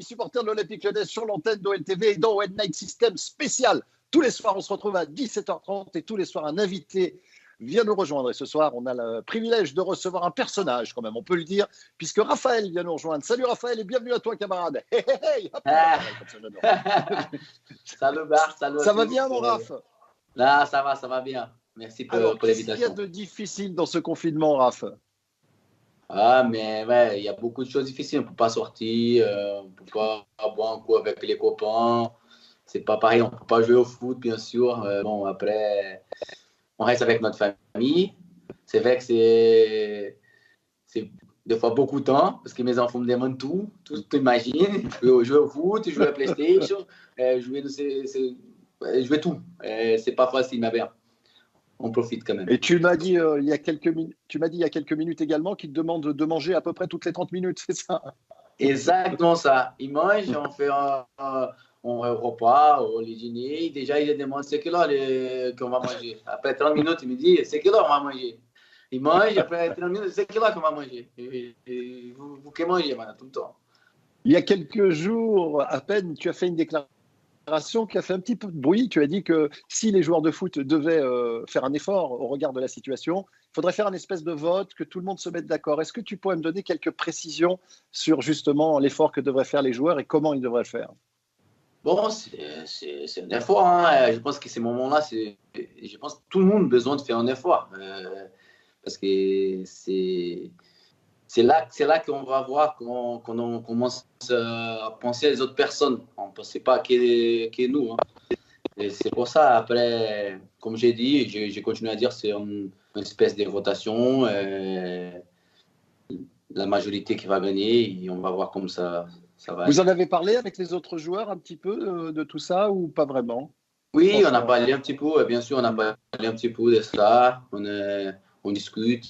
amis supporters de l'Olympique Lyonnais sur l'antenne d'OLTV et dans One Night System spécial. Tous les soirs, on se retrouve à 17h30 et tous les soirs, un invité vient nous rejoindre. Et ce soir, on a le privilège de recevoir un personnage, quand même, on peut le dire, puisque Raphaël vient nous rejoindre. Salut Raphaël et bienvenue à toi, camarade. Hey, hey, hey, hop, salut Bart, salut. Ça va bien, mon Raph? Là, ça va bien. Merci pour l'invitation. Qu'est-ce qu'il y a de difficile dans ce confinement, Raph? Ah, mais ouais, il y a beaucoup de choses difficiles. On ne peut pas sortir, on ne peut pas boire un coup avec les copains. C'est pas pareil, on ne peut pas jouer au foot, bien sûr. Bon, après, on reste avec notre famille. C'est vrai que c'est des fois beaucoup de temps, parce que mes enfants me demandent tout imagines. Jouer au foot, jouer à la PlayStation, jouer tout. C'est pas facile, mais bien. On profite quand même. Et tu m'as dit il y a quelques minutes également qu'il te demande de manger à peu près toutes les 30 minutes, c'est ça? Exactement ça. Ils mangent, on fait un repas, au dîner. Déjà, ils demandent c'est quelle heure qu'on va manger. Après 30 minutes, ils me disent c'est quelle heure on va manger. Ils mangent, après 30 minutes, c'est quelle heure qu'on va manger. Et vous que mangez maintenant, tout le temps. Il y a quelques jours, à peine, tu as fait une déclaration qui a fait un petit peu de bruit. Tu as dit que si les joueurs de foot devaient faire un effort au regard de la situation, il faudrait faire un espèce de vote, que tout le monde se mette d'accord. Est-ce que tu pourrais me donner quelques précisions sur justement l'effort que devraient faire les joueurs et comment ils devraient le faire? Bon, c'est un effort. Hein. Je pense que ces moments-là, je pense que tout le monde a besoin de faire un effort. Parce que c'est là qu'on va voir qu'on commence à penser à les autres personnes. On ne pense pas que nous. Hein. Et c'est pour ça, après, comme j'ai dit, j'ai continué à dire c'est une espèce de votation. La majorité qui va gagner et on va voir comme ça va. Vous en avez parlé avec les autres joueurs un petit peu de tout ça ou pas vraiment? Oui, on a parlé un petit peu. Bien sûr, on a parlé un petit peu de ça. On discute.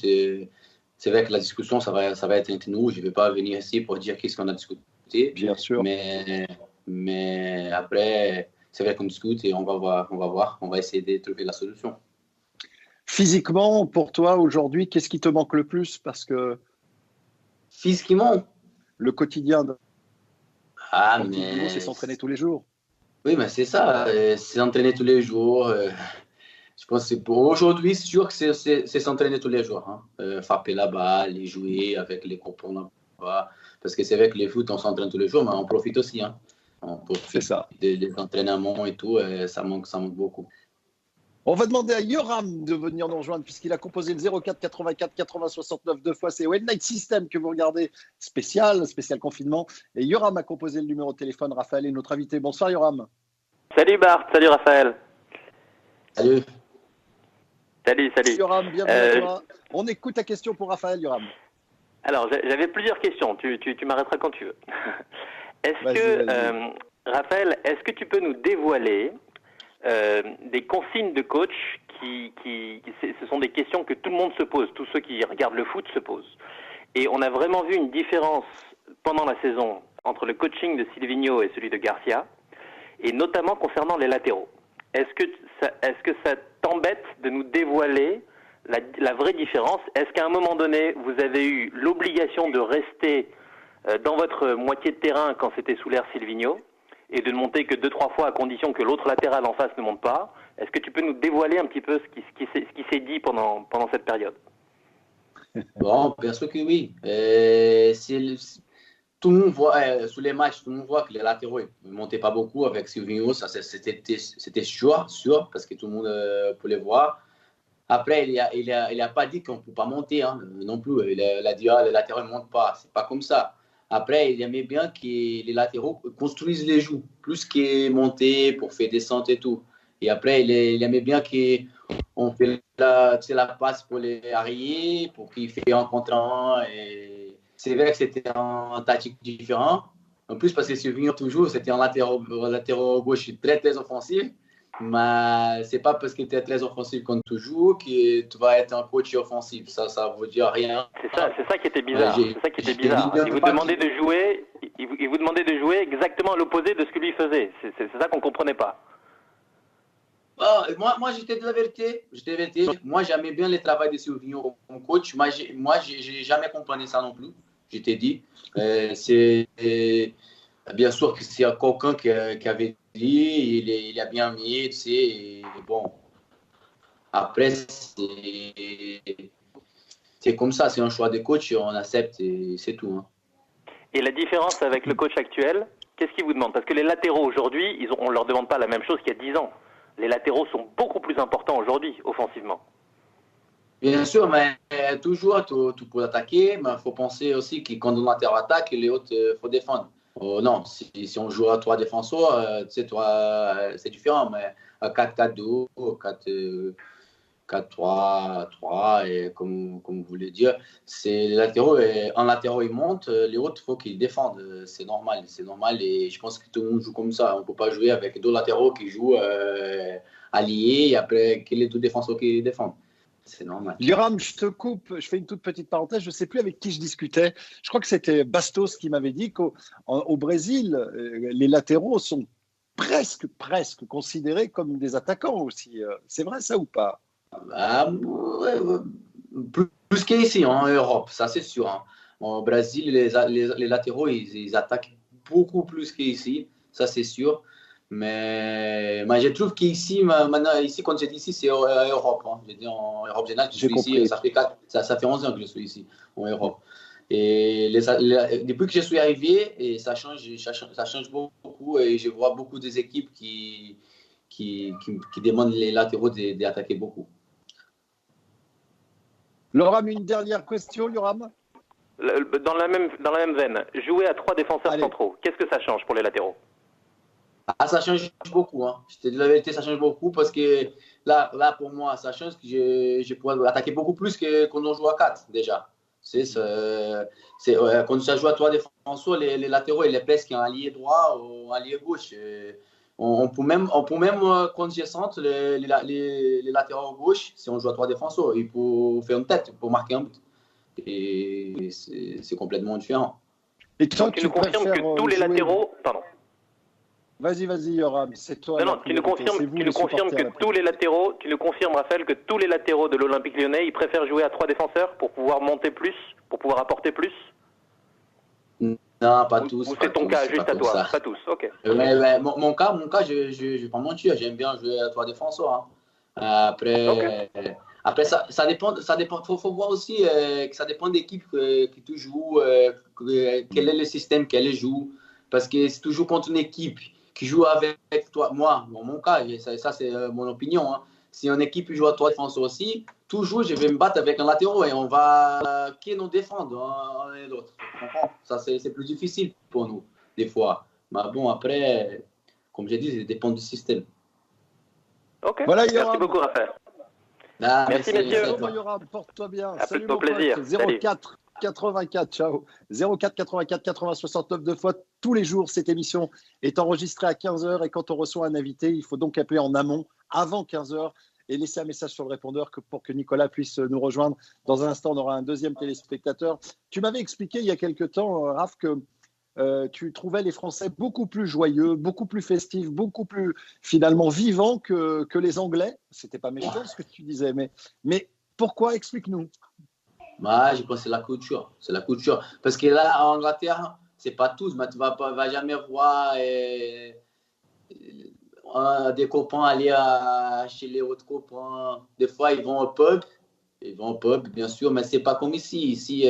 C'est vrai que la discussion, ça va être entre nous. Je ne vais pas venir ici pour dire qu'est-ce qu'on a discuté. Bien sûr. Mais après, c'est vrai qu'on discute et on va voir. On va essayer de trouver la solution. Physiquement, pour toi, aujourd'hui, qu'est-ce qui te manque le plus? Parce que physiquement, le quotidien, c'est s'entraîner tous les jours. Oui, mais c'est ça. C'est s'entraîner tous les jours. Je pense que pour aujourd'hui, c'est sûr que c'est s'entraîner tous les jours. Hein. Frapper la balle et jouer avec les copains là-bas. Parce que c'est vrai que les foot, on s'entraîne tous les jours, mais on profite aussi. Hein. On profite des entraînements et tout. Ça manque beaucoup. On va demander à Yoram de venir nous rejoindre puisqu'il a composé le 04 84 80 69 deux fois. C'est One Night System que vous regardez, spécial confinement. Et Yoram a composé le numéro de téléphone. Raphaël est notre invité. Bonsoir Yoram. Salut Bart, salut Raphaël. Salut. Salut. Yoram, bienvenue à toi. On écoute ta question pour Raphaël, Yoram. Alors, j'avais plusieurs questions. Tu m'arrêteras quand tu veux. Raphaël, est-ce que tu peux nous dévoiler des consignes de coach ce sont des questions que tout le monde se pose, tous ceux qui regardent le foot se posent. Et on a vraiment vu une différence pendant la saison entre le coaching de Silvinho et celui de Garcia, et notamment concernant les latéraux. Est-ce que ça t'embête de nous dévoiler la vraie différence? Est-ce qu'à un moment donné, vous avez eu l'obligation de rester dans votre moitié de terrain quand c'était sous l'ère Silvinho et de ne monter que 2-3 fois à condition que l'autre latéral en face ne monte pas? Est-ce que tu peux nous dévoiler un petit peu ce qui s'est dit pendant cette période? Bon, bien sûr que oui. Tout le monde voit, sous les matchs, tout le monde voit que les latéraux ne montaient pas beaucoup avec Silvinho. Ça, c'était sûr, parce que tout le monde peut les voir. Après, il a pas dit qu'on ne peut pas monter non plus. Il a dit les latéraux ne montent pas. Ce n'est pas comme ça. Après, il aimait bien que les latéraux construisent les jeux, plus que monter pour faire descente et tout. Et après, il aimait bien qu'on fait la passe pour les arrières, pour qu'il fasse un contre un. Et c'est vrai que c'était un tactique différent. En plus, parce que Silvinho, toujours, c'était un latéral gauche très, très offensif. Mais ce n'est pas parce que tu es très offensif comme toujours que tu vas être un coach offensif. Ça ne veut dire rien. C'est ça qui était bizarre. Il vous demandait de jouer, il vous demandait de jouer exactement à l'opposé de ce que lui faisait. C'est ça qu'on ne comprenait pas. Moi, j'étais de la vérité. Moi, j'aimais bien le travail de Silvinho comme coach. Moi, je n'ai jamais compris ça non plus. Je t'ai dit. Bien sûr que s'il y a quelqu'un qui avait dit, il a bien mis, tu sais, et bon. Après, c'est comme ça, c'est un choix de coach, on accepte et c'est tout. Hein. Et la différence avec le coach actuel, qu'est-ce qu'il vous demande? Parce que les latéraux aujourd'hui, on ne leur demande pas la même chose qu'il y a 10 ans. Les latéraux sont beaucoup plus importants aujourd'hui, offensivement. Bien sûr, mais toujours, tu peux attaquer, mais il faut penser aussi que quand on attaque, les autres, il faut défendre. Non, si on joue à 3 défenseurs, tu sais, c'est différent, mais à 4-4-2, 4-3-3, et comme vous voulez dire, c'est les latéraux, et un latéraux, ils montent, les autres, il faut qu'ils défendent. C'est normal, et je pense que tout le monde joue comme ça. On ne peut pas jouer avec 2 latéraux qui jouent alliés, et après, que les 2 défenseurs qui défendent. C'est normal. Yoram, je te coupe, je fais une toute petite parenthèse, je ne sais plus avec qui je discutais. Je crois que c'était Bastos qui m'avait dit qu'au Brésil, les latéraux sont presque considérés comme des attaquants aussi. C'est vrai ça ou pas? Plus qu'ici en Europe, ça c'est sûr. Hein. Au Brésil, les latéraux, ils attaquent beaucoup plus qu'ici, ça c'est sûr. Mais je trouve qu'ici, maintenant, ici, quand je dis ici, c'est en Europe. Hein. Je dis en Europe générale, je suis ici, ça fait 11 ans que je suis ici, en Europe. Et depuis que je suis arrivé, et ça change beaucoup. Et je vois beaucoup des équipes qui demandent les latéraux d'attaquer beaucoup. Yoram, une dernière question, Yoram? Dans la même veine, jouer à 3 défenseurs centraux, qu'est-ce que ça change pour les latéraux? Ça change beaucoup. Hein. Je te dis la vérité, ça change beaucoup parce que là pour moi, ça change que je pourrais attaquer beaucoup plus que quand on joue à 4 déjà. Quand ça joue à 3 défenseurs, les latéraux, ils les presque un allié droit ou un allié gauche. On peut même quand je centre, les latéraux gauche, si on joue à 3 défenseurs, il faut faire une tête pour marquer un but. Et c'est complètement différent. Et toi, tu nous confirmes que tous les latéraux. Pardon. Vas-y, Yoram, c'est toi. Non, tu nous confirmes que tous les latéraux, tu nous confirmes, Raphaël, que tous les latéraux de l'Olympique Lyonnais, ils préfèrent jouer à 3 défenseurs pour pouvoir monter plus, pour pouvoir apporter plus? Non, pas tous. Ou c'est ton cas, juste à toi? Pas tous, ok. Mais mon cas, je vais pas mentir, j'aime bien jouer à 3 défenseurs. Hein. Après ça dépend. Faut voir aussi que ça dépend d'équipe qui tu joues, quel est le système qu'elle joue. Parce que c'est toujours contre une équipe qui joue avec toi. Moi, dans mon cas, ça c'est mon opinion. Hein. Si une équipe joue à 3 défenseurs aussi, toujours je vais me battre avec un latéraux et on va qui nous défendre un et l'autre. Ça c'est plus difficile pour nous des fois. Mais bon, après, comme j'ai dit, ça dépend du système. Ok. Voilà, merci beaucoup, Raphaël. Merci, messieurs. Yoram, porte-toi bien. À Salut, mon plaisir. 04 84, ciao. 04 84 80 69 2 fois tous les jours. Cette émission est enregistrée à 15h et quand on reçoit un invité, il faut donc appeler en amont, avant 15h, et laisser un message sur le répondeur pour que Nicolas puisse nous rejoindre. Dans un instant, on aura un deuxième téléspectateur. Tu m'avais expliqué il y a quelque temps, Raph, que tu trouvais les Français beaucoup plus joyeux, beaucoup plus festifs, beaucoup plus finalement vivants que les Anglais. C'était pas méchant ce que tu disais, mais pourquoi? Explique-nous. Je pense que c'est la culture. C'est la culture. Parce que là, en Angleterre, c'est pas tous, mais tu vas jamais voir des copains aller chez les autres copains. Des fois, ils vont au pub. Bien sûr, mais c'est pas comme ici. Ici,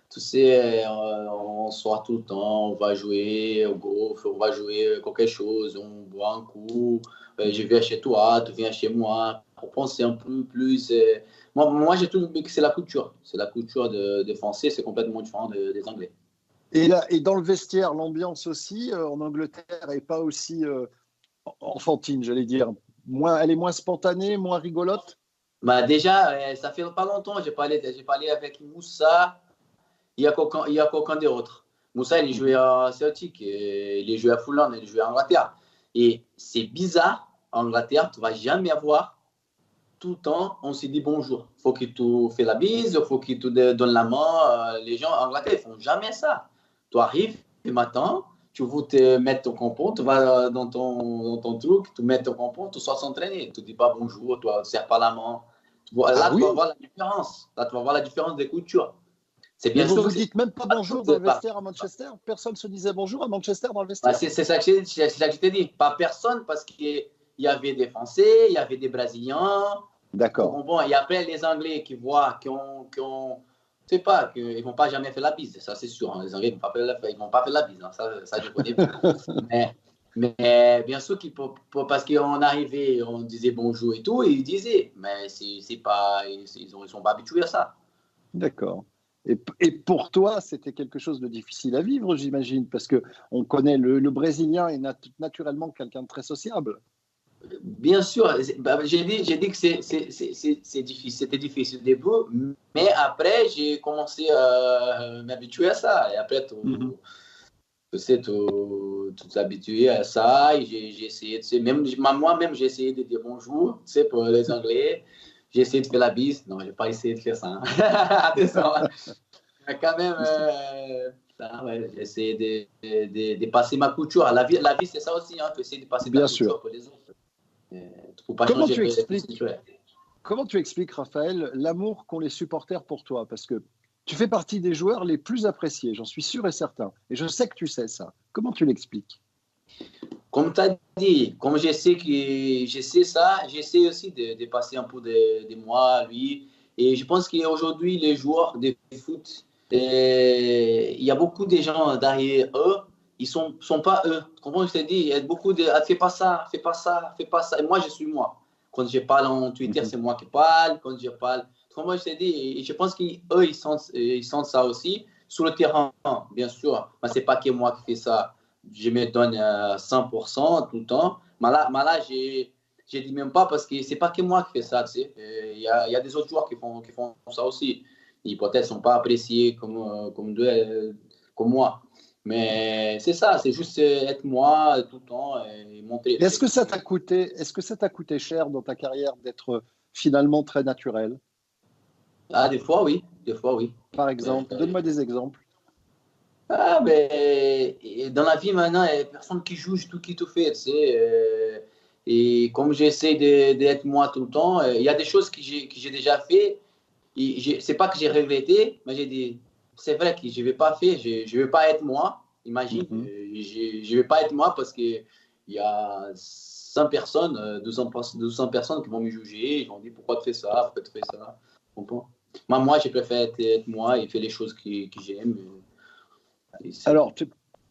tu sais, on sort tout le temps, on va jouer au golf, on va jouer quelque chose, on boit un coup. Je viens chez toi, tu viens chez moi. Pour penser un peu plus. Moi, j'ai trouvé que c'est la culture. C'est la culture des Français, c'est complètement différent des Anglais. Et dans le vestiaire, l'ambiance aussi, en Angleterre, n'est pas aussi enfantine, j'allais dire. Elle est moins spontanée, moins rigolote? Déjà, ça fait pas longtemps, j'ai parlé avec Moussa, il y a quelqu'un d'autre. Moussa, il jouait à Celtic, il jouait à Fulham, il jouait à Angleterre. Et c'est bizarre, en Angleterre, tu ne vas jamais avoir tout le temps, on se dit bonjour. Il faut que tu fais la bise, il faut que tu donnes la main. Les gens en Angleterre, ils ne font jamais ça. Tu arrives le matin, tu veux te mettre ton compon, tu vas dans ton truc, tu mets ton compon, tu sors s'entraîner. Tu ne dis pas bonjour, tu ne serres pas la main. Là, tu vas voir la différence. Là, tu vas voir la différence des cultures. C'est Mais bien vous sûr vous que dites même pas bonjour dans le vestiaire à Manchester? Personne se disait bonjour à Manchester dans le vestiaire? c'est ça que je t'ai dit. Pas personne parce qu'il y avait des Français, il y avait des Brésiliens. D'accord. Bon, et après, les Anglais qui voient, je sais pas, qu'ils ne vont pas jamais faire la bise, ça c'est sûr. Hein. Les Anglais, ils vont pas faire la bise, hein. Ça je connais bien. mais bien sûr, parce qu'on arrivait, on disait bonjour et tout, et ils disaient, mais c'est pas, ils sont pas habitués à ça. D'accord. Et pour toi, c'était quelque chose de difficile à vivre, j'imagine, parce que on connaît le Brésilien est naturellement quelqu'un de très sociable. Bien sûr, j'ai dit que c'était difficile au début, mais après, j'ai commencé à m'habituer à ça. Et après, tu sais, tu t'habitues à ça. Et j'ai essayé, tu sais, moi-même, j'ai essayé de dire bonjour, tu sais, pour les Anglais. J'ai essayé de faire la bise. Non, je n'ai pas essayé de faire ça. Hein. Attention. Mais quand même, ouais, j'ai essayé de passer ma culture. La vie c'est ça aussi. Hein, tu essaies de passer ta culture pour les autres. Faut pas Comment changer comment tu expliques, Raphaël, l'amour qu'ont les supporters pour toi? Parce que tu fais partie des joueurs les plus appréciés, j'en suis sûr et certain. Et je sais que tu sais ça. Comment tu l'expliques? Comme tu as dit, comme je sais ça, j'essaie aussi de passer un peu de moi, lui. Et je pense qu'aujourd'hui, les joueurs de foot, il y a beaucoup de gens derrière eux, ils sont pas eux. Comment je te dis, il y a beaucoup de fais pas ça, fais pas ça, fais pas ça. Et moi, je suis moi. Quand je parle en Twitter, c'est moi qui parle. Quand je parle, comment je te dis, et je pense qu'eux, ils sentent ça aussi. Sur le terrain, bien sûr, mais c'est pas que moi qui fais ça. Je me donne 100% tout le temps. Mais là je dis même pas parce que c'est pas que moi qui fais ça. Tu sais. Il y a des autres joueurs qui font ça aussi. Ils peut-être sont pas appréciés comme moi. Mais c'est ça, c'est juste être moi tout le temps et montrer. Est-ce que ça t'a coûté cher dans ta carrière d'être finalement très naturel? Ah, des fois, oui. Des fois, oui. Par exemple, donne-moi des exemples. Ah, ben, dans la vie maintenant, il n'y a personne qui juge tout qui te fait, tu sais. Et comme j'essaie d'être moi tout le temps, il y a des choses que j'ai déjà fait. C'est pas que j'ai regretté, mais j'ai dit, c'est vrai que je ne vais pas faire, je ne vais pas être moi. Imagine, je ne vais pas être moi parce qu'il y a 100 personnes, 200 personnes qui vont me juger. Ils vont dire pourquoi tu fais ça, pourquoi tu fais ça. Moi, je préfère être moi et faire les choses que j'aime. Alors,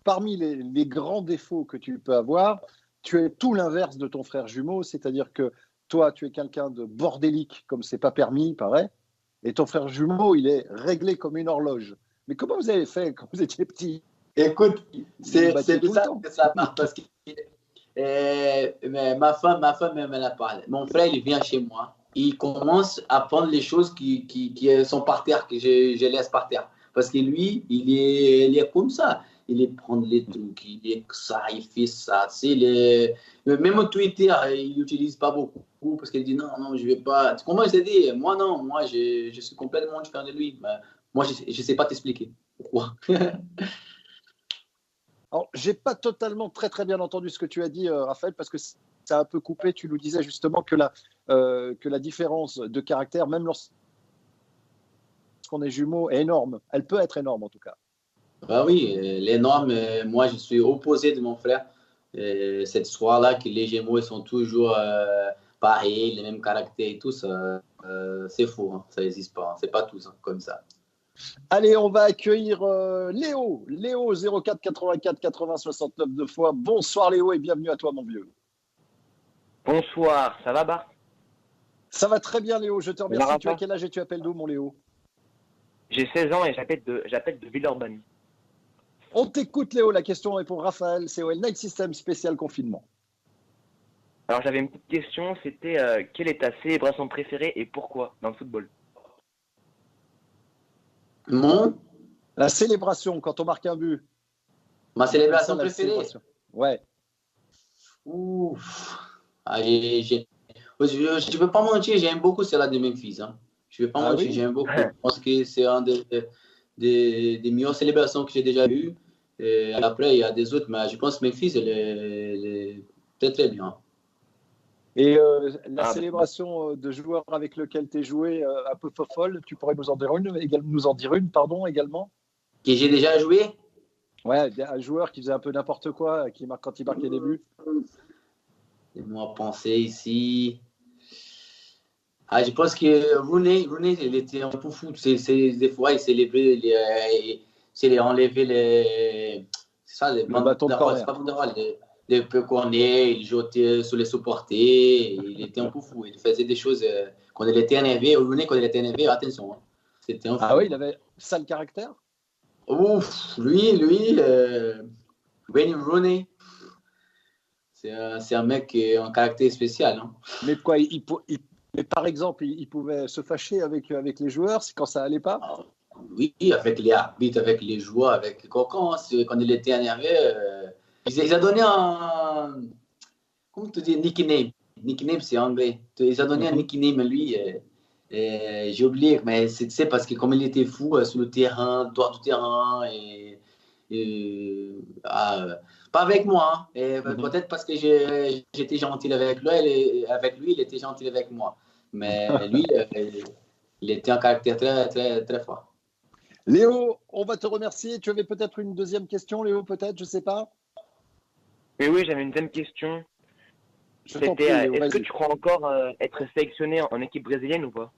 parmi les grands défauts que tu peux avoir, tu es tout l'inverse de ton frère jumeau, c'est-à-dire que toi, tu es quelqu'un de bordélique, comme c'est pas permis, il paraît, et ton frère jumeau, il est réglé comme une horloge. Mais comment vous avez fait quand vous étiez petit? Écoute, c'est bizarre que ça part parce que ma femme elle en parle. Mon frère, il vient chez moi, il commence à prendre les choses qui sont par terre, que je laisse par terre. Parce que lui, il est comme ça. Il est prendre les trucs, il est ça, il fait ça. Même au Twitter, il n'utilise pas beaucoup parce qu'il dit non, je ne vais pas. Comment je t'ai dit? Moi, non, moi, je suis complètement différent de lui. Mais moi, je ne sais pas t'expliquer pourquoi. Alors, j'ai pas totalement très bien entendu ce que tu as dit, Raphaël, parce que ça a un peu coupé. Tu nous disais justement que la différence de caractère, même lorsqu'on est jumeaux, est énorme. Elle peut être énorme en tout cas. Ah oui, l'énorme. Moi, je suis opposé de mon frère. Cette histoire-là, que les Gémeaux ils sont toujours pareils, les mêmes caractères et tout, ça, c'est faux. Hein, ça n'existe pas. Hein, c'est pas tous hein, comme ça. Allez, on va accueillir Léo. Léo 04 84 80 69 deux fois. Bonsoir Léo et bienvenue à toi mon vieux. Bonsoir, ça va Bart? Ça va très bien Léo, je te remercie. Tu as quel âge et tu appelles d'où mon Léo? J'ai 16 ans et j'appelle de Villeurbanne. On t'écoute Léo, la question est pour Raphaël, COL Night System spécial confinement. Alors j'avais une petite question, c'était quelle est ta célébration préférée et pourquoi dans le football? La célébration quand on marque un but. Ma célébration préférée? Ouais. Ouf. Ah, je ne veux pas mentir, j'aime beaucoup celle-là de Memphis. Hein. Je ne veux pas mentir, oui? J'aime beaucoup. Je pense que c'est un des meilleures célébrations que j'ai déjà eues. Après, il y a des autres, mais je pense que Memphis, elle est très, très bien. Et la Ah, bah, célébration de joueur avec lequel tu es joué un peu folle, tu pourrais nous en dire une, pardon, également? Que j'ai déjà joué. Ouais, un joueur qui faisait un peu n'importe quoi, quand il marquait des buts. Laisse-moi penser ici. Ah, je pense que Rooney, il était un peu fou. Des fois, il s'est levé, il enlevé les. C'est ça, les Le bâton de banderoles. C'est corner. pas banderoles, les peu cornets, il jetait sur les supporters. Il était un peu fou. Il faisait des choses. Quand il était énervé, Rooney, quand il était énervé, attention. Hein. C'était un Ah fou. oui, il avait sale caractère. Ouf, Wayne Rooney, c'est un mec qui a un caractère spécial. Hein. Mais quoi, mais par exemple, il pouvait se fâcher avec les joueurs, c'est quand ça allait pas. Ah, oui, avec les arbitres, avec les joueurs, avec Cocan, quand il était énervé, ils ont donné un. Comment tu dis, nickname. Nickname, c'est anglais. Ils ont donné un nickname à lui. J'ai oublié, mais c'est parce que comme il était fou sur le terrain, droit du terrain, pas avec moi. Hein. Et peut-être parce que j'étais gentil avec lui, il était gentil avec moi. Mais lui, il était un caractère très, très, très fort. Léo, on va te remercier. Tu avais peut-être une deuxième question, Léo, peut-être, je sais pas. oui, j'avais une deuxième question. Je t'en C'était, prie, Léo, est-ce que vas-y. tu crois encore être sélectionné en équipe brésilienne ou pas?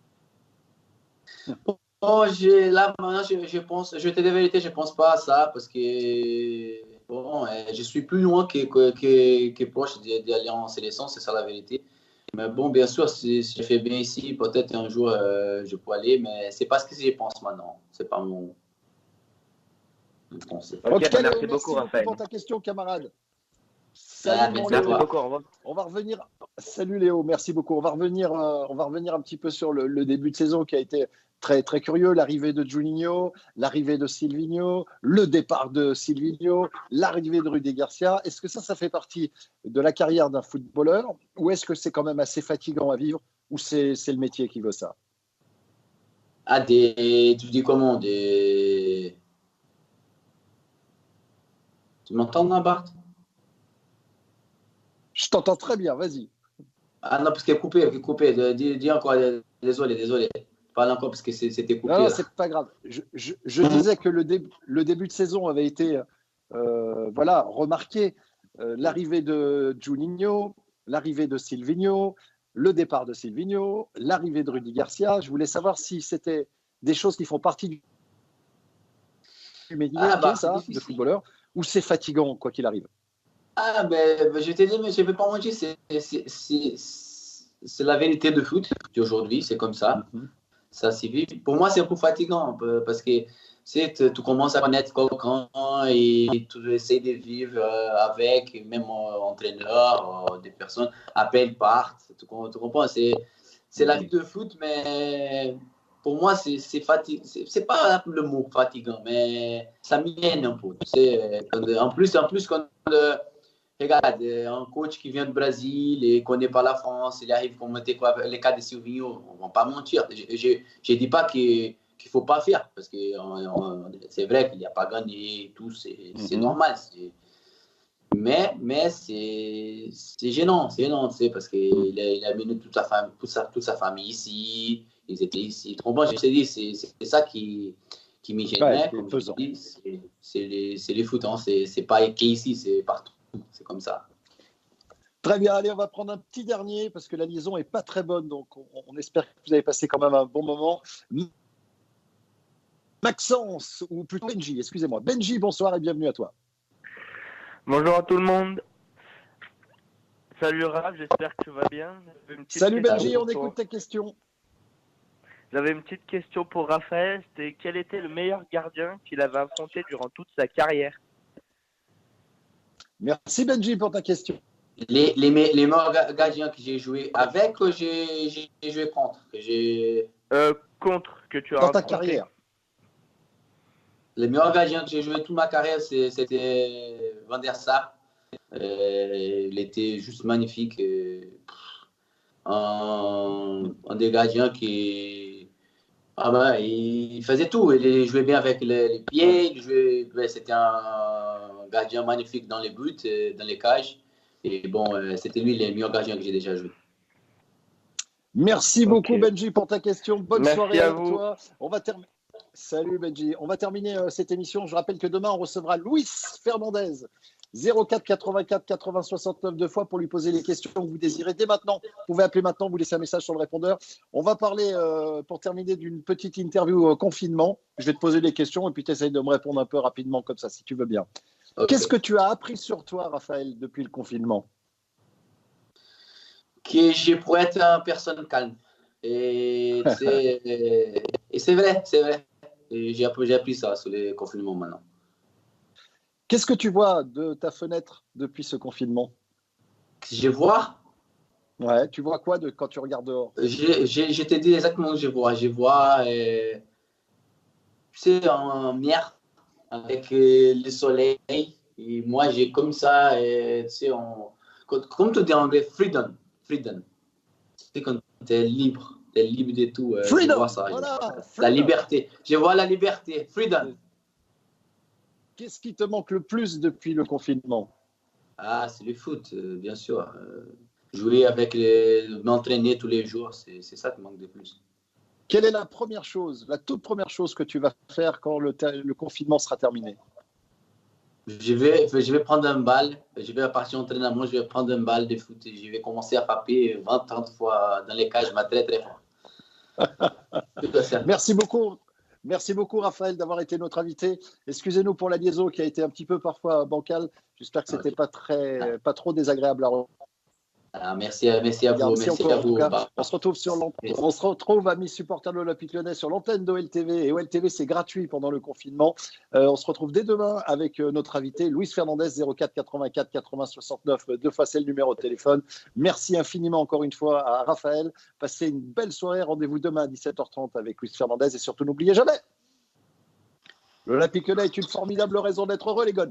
Bon, là, maintenant, je pense, je te dis la vérité, je pense pas à ça parce que, bon, je suis plus loin que proche d'aller en sélection, c'est ça la vérité. Mais bon, bien sûr, si je fais bien ici, peut-être un jour, je peux aller, mais c'est pas ce que je pense maintenant. C'est pas mon pensée. Ok, Ok, bah, Léo, merci beaucoup, Raphaël. pour ta question, camarade. Ah, Salut, mon merci à Merci Léo. toi. beaucoup, au revoir. On va revenir. Salut Léo, merci beaucoup. On va revenir un petit peu sur le début de saison qui a été très très curieux. L'arrivée de Juninho, l'arrivée de Silvinho, le départ de Silvinho, l'arrivée de Rudy Garcia. Est-ce que ça fait partie de la carrière d'un footballeur ou est-ce que c'est quand même assez fatigant à vivre ou c'est le métier qui veut ça? Ah, tu dis comment Tu m'entends, là, Bart? Je t'entends très bien, vas-y. Ah non, parce qu'il est coupé. Dis encore, désolé. Parle encore parce que c'était Non, coupé. non, Là. c'est pas grave. Je disais que le début de saison avait été voilà, remarqué. L'arrivée de Juninho, l'arrivée de Silvinho, le départ de Silvinho, l'arrivée de Rudy Garcia. Je voulais savoir si c'était des choses qui font partie du métier, Ah, bah, c'est ça, de difficile. footballeur, ou c'est fatigant, quoi qu'il arrive. Ah, ben, je t'ai dit, mais je ne vais pas mentir, c'est la vérité de foot d'aujourd'hui, c'est comme ça. Mhm. Ça s'y vit. Pour moi, c'est un peu fatigant un peu, parce que tu commences à connaître quelqu'un et tu essaies de vivre avec, même entraîneur, des personnes, appellent, partent. Tu comprends? C'est la vie de foot, mais pour moi, c'est fatigant. C'est pas le mot fatigant, mais ça m'énerve un peu. Tu sais, en plus, quand regarde, un coach qui vient du Brésil et connaît pas la France, il arrive pour monter quoi, les cas de Silvinho, on ne va pas mentir. Je ne dis pas qu'il ne faut pas faire, parce que c'est vrai qu'il n'y a pas gagné, tout, c'est normal. Mais c'est gênant, tu sais, parce qu'il a mené toute sa famille ici, ils étaient ici. Bon, je te dis, c'est ça qui me gênait, comme je dis, c'est les foot, hein, c'est pas qu'ici, c'est partout. C'est comme ça. Très bien, allez, on va prendre un petit dernier parce que la liaison est pas très bonne, donc on espère que vous avez passé quand même un bon moment. Maxence, ou plutôt Benji, excusez-moi. Benji, bonsoir et bienvenue à toi. Bonjour à tout le monde. Salut Raph, j'espère que tu vas bien. Salut Benji, on écoute ta question. J'avais une petite question pour Raphaël, c'était quel était le meilleur gardien qu'il avait affronté durant toute sa carrière? Merci Benji pour ta question. Les meilleurs gardiens que j'ai joué avec, j'ai joué contre. Contre que tu as dans ta affronté. carrière. Les meilleurs gardiens que j'ai joué toute ma carrière, c'était Van der Sar. Il était juste magnifique. Un des gardiens qui... Ah ben, il faisait tout. Il jouait bien avec les pieds. C'était un gardien magnifique dans les buts, dans les cages. Et bon, c'était lui le meilleur gardien que j'ai déjà joué. Merci beaucoup, Ok. Benji, pour ta question. Bonne Merci soirée à à vous. toi. On va terminer. Salut, Benji. On va terminer cette émission. Je rappelle que demain, on recevra Luis Fernandez. 04 84 80 69 deux fois pour lui poser les questions que vous désirez dès maintenant. Vous pouvez appeler maintenant, vous laissez un message sur le répondeur. On va parler, pour terminer, d'une petite interview confinement. Je vais te poser des questions et puis tu essayes de me répondre un peu rapidement comme ça, si tu veux bien. Ok. Qu'est-ce que tu as appris sur toi, Raphaël, depuis le confinement? Que je pourrais être une personne calme. Et c'est vrai, c'est vrai. Et j'ai appris ça sur les confinements maintenant. Qu'est-ce que tu vois de ta fenêtre depuis ce confinement? Je vois, Ouais, tu vois quoi quand tu regardes dehors? je te dis exactement ce que je vois. Je vois, tu sais, en mer avec le soleil. Et moi, j'ai comme ça, tu sais, comme tu dis en anglais, freedom. Freedom. C'est quand tu es libre de tout. Je Freedom! vois ça. Voilà, La freedom. liberté. Je vois la liberté. Freedom. Qu'est-ce qui te manque le plus depuis le confinement? Ah, c'est le foot, bien sûr. Jouer avec m'entraîner tous les jours, c'est ça qui manque de plus. Quelle est la première chose, la toute première chose que tu vas faire quand le confinement sera terminé? Je vais prendre un balle, je vais partir en entraînement, je vais prendre un balle de foot et je vais commencer à frapper 20-30 fois dans les cages, mais très très fort. Merci beaucoup. Merci beaucoup, Raphaël, d'avoir été notre invité. Excusez-nous pour la liaison qui a été un petit peu parfois bancale. J'espère que ce n'était pas trop désagréable à Ah, merci à vous. Merci à vous. On se retrouve on se retrouve, amis supporters de l'Olympique Lyonnais, sur l'antenne d'OLTV. Et OLTV, c'est gratuit pendant le confinement. On se retrouve dès demain avec notre invité, Luis Fernandez, 04 84 80 69. Deux fois, c'est le numéro de téléphone. Merci infiniment encore une fois à Raphaël. Passez une belle soirée. Rendez-vous demain à 17h30 avec Luis Fernandez. Et surtout, n'oubliez jamais, l'Olympique Lyonnais est une formidable raison d'être heureux, les gars.